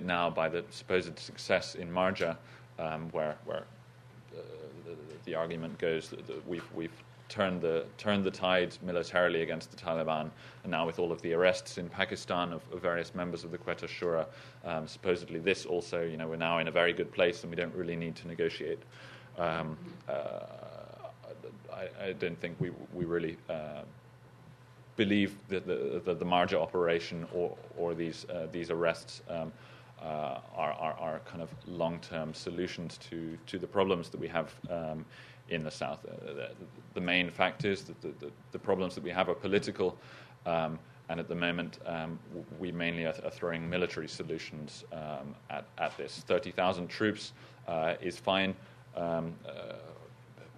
now by the supposed success in Marja, where the argument goes that we've turned the tide militarily against the Taliban, and now with all of the arrests in Pakistan of various members of the Quetta Shura, supposedly this also, we're now in a very good place and we don't really need to negotiate. I don't think we really believe that the Marja operation or these arrests are kind of long-term solutions to the problems that we have in the south. The main fact is that the problems that we have are political, and at the moment we mainly are throwing military solutions at this. 30,000 troops is fine,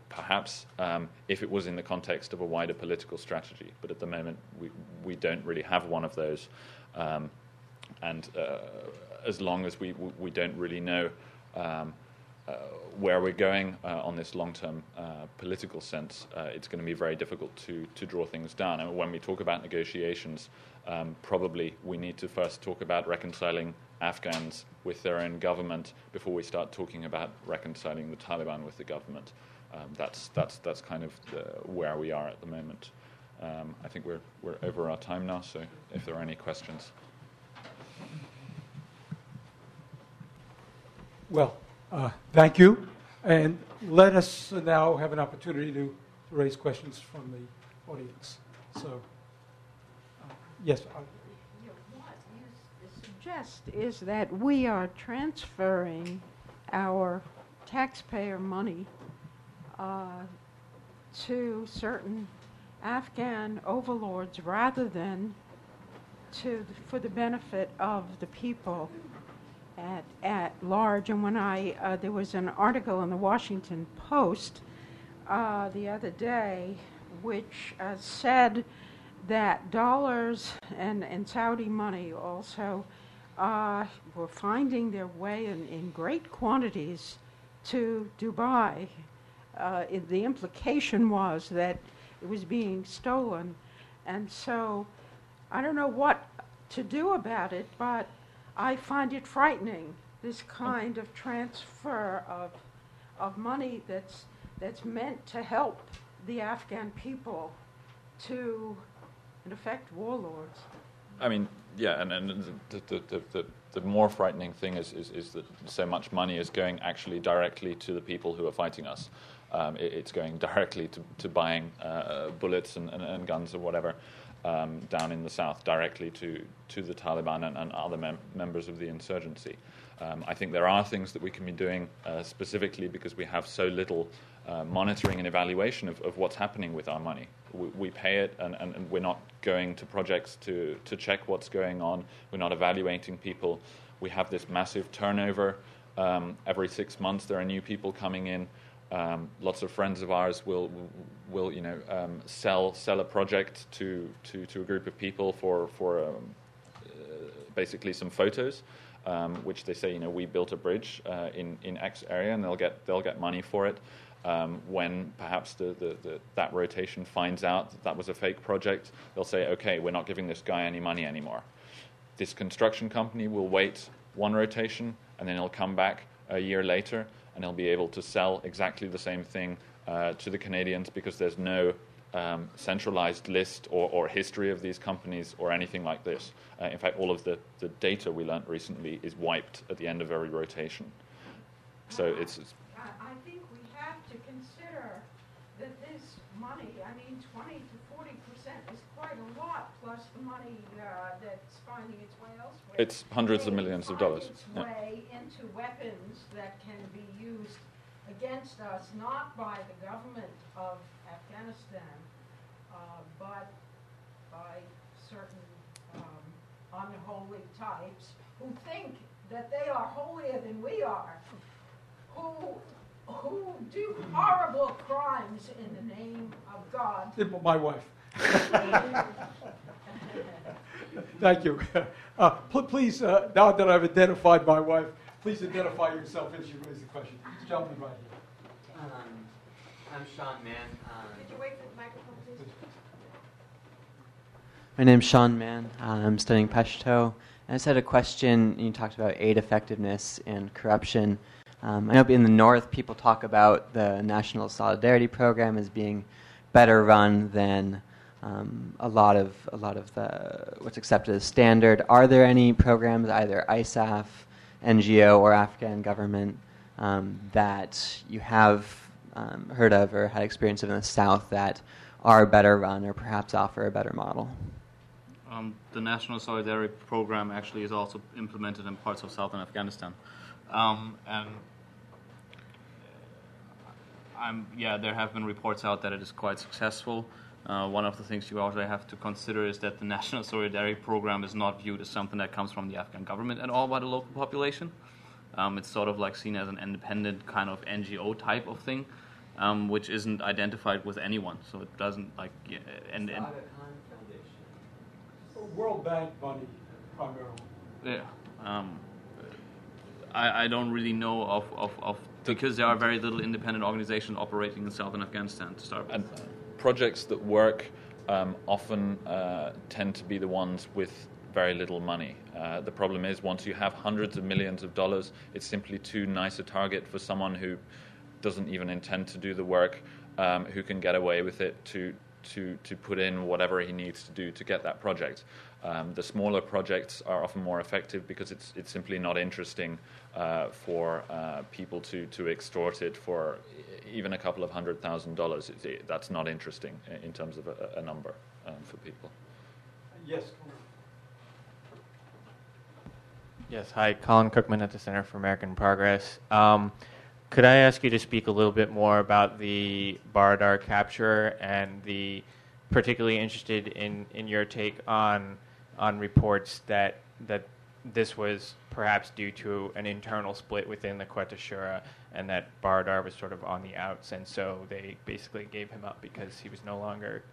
perhaps, if it was in the context of a wider political strategy, but at the moment we don't really have one of those, and as long as we don't really know where we're going on this long-term political sense, it's going to be very difficult to draw things down. And when we talk about negotiations, probably we need to first talk about reconciling Afghans with their own government before we start talking about reconciling the Taliban with the government. That's kind of where we are at the moment. I think we're over our time now, so if there are any questions. Well, thank you. And let us now have an opportunity to raise questions from the audience. So, yes. What you suggest is that we are transferring our taxpayer money to certain Afghan overlords rather than for the benefit of the people at large. And when there was an article in the Washington Post the other day which said that dollars and Saudi money also were finding their way in great quantities to Dubai. The implication was that it was being stolen. And so I don't know what to do about it, but I find it frightening, this kind of transfer of money that's meant to help the Afghan people to, in effect, warlords. I mean, yeah, and the more frightening thing is that so much money is going actually directly to the people who are fighting us. It's going directly to buying bullets and guns or whatever down in the south, directly to the Taliban and other members of the insurgency. I think there are things that we can be doing specifically because we have so little monitoring and evaluation of what's happening with our money. We pay it, and we're not going to projects to check what's going on. We're not evaluating people. We have this massive turnover. Every 6 months there are new people coming in. Lots of friends of ours will sell a project to a group of people for basically some photos, which they say, we built a bridge in X area, and they'll get money for it. When perhaps that rotation finds out that was a fake project, they'll say, okay, we're not giving this guy any money anymore. This construction company will wait one rotation, and then he'll come back a year later, and he'll be able to sell exactly the same thing to the Canadians because there's no centralized list or history of these companies or anything like this. In fact, all of the data we learnt recently is wiped at the end of every rotation. So it's I think we have to consider that this money, 20 to 40% is quite a lot, plus the money that's finding its way elsewhere. It's hundreds of millions of dollars. Its way into weapons that can be used against us, not by the government of Afghanistan, but by certain unholy types who think that they are holier than we are, who do horrible crimes in the name of God. My wife. Thank you. Please, now that I've identified my wife, please identify yourself as you raise the question. This gentleman right here. I'm Sean Mann. Could you wait for the microphone, please? My name's Sean Mann. I'm studying Pashto, I just had a question. You talked about aid effectiveness and corruption. I know in the North, people talk about the National Solidarity Program as being better run than a lot of what's accepted as standard. Are there any programs, either ISAF, NGO, or Afghan government, that you have heard of or had experience of in the South that are better run or perhaps offer a better model? The National Solidarity Program actually is also implemented in parts of southern Afghanistan. There have been reports out that it is quite successful. One of the things you also have to consider is that the National Solidarity Program is not viewed as something that comes from the Afghan government at all by the local population. It's sort of like seen as an independent kind of NGO type of thing, which isn't identified with anyone. So it doesn't like World Bank money, primarily. Yeah. I don't really know of because there are very little independent organizations operating in southern Afghanistan to start with. And projects that work often tend to be the ones with very little money. The problem is once you have hundreds of millions of dollars, it's simply too nice a target for someone who doesn't even intend to do the work, who can get away with it to put in whatever he needs to do to get that project. The smaller projects are often more effective because it's simply not interesting for people to extort it for even a couple of $100,000. That's not interesting in terms of a number for people. Yes. Yes, hi, Colin Cookman at the Center for American Progress. Could I ask you to speak a little bit more about the Baradar capture and particularly interested in your take on reports that this was perhaps due to an internal split within the Quetta Shura and that Baradar was sort of on the outs, and so they basically gave him up because he was no longer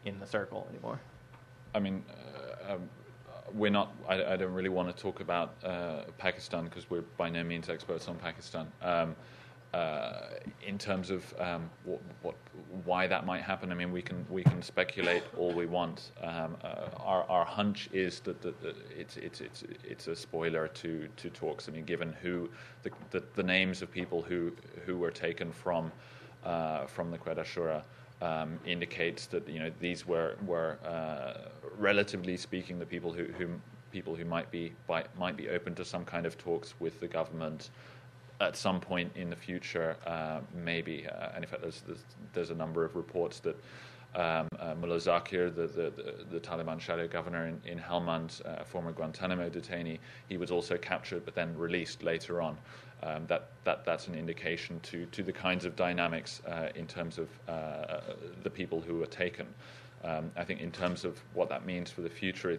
in the circle anymore? I mean, we're not. I don't really want to talk about Pakistan because we're by no means experts on Pakistan. In terms of why that might happen, I mean, we can speculate all we want. Our hunch is that it's a spoiler to talks. I mean, given the names of people who were taken from the Quetta Shura indicates that these were relatively speaking the people who might be open to some kind of talks with the government at some point in the future, maybe. And in fact, there's a number of reports that Mullah Zakir, the Taliban shadow governor in Helmand, former Guantanamo detainee, he was also captured but then released later on. That's an indication to the kinds of dynamics in terms of the people who were taken. I think in terms of what that means for the future,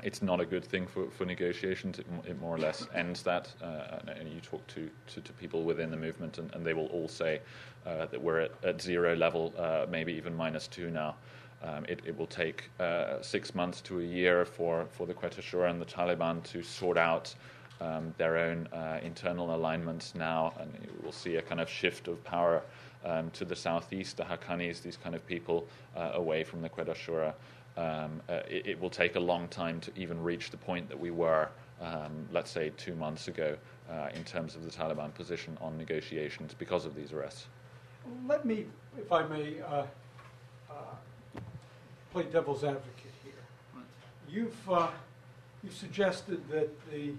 it's not a good thing for negotiations. It more or less ends that. And you talk to people within the movement, and they will all say that we're at zero level, maybe even -2 now. It will take 6 months to a year for the Quetta Shura and the Taliban to sort out their own internal alignments now, and we'll see a kind of shift of power to the southeast, the Haqqanis, these kind of people, away from the Quetta Shura. It will take a long time to even reach the point that we were, let's say, 2 months ago, in terms of the Taliban position on negotiations because of these arrests. Let me, if I may, play devil's advocate here. You've suggested that the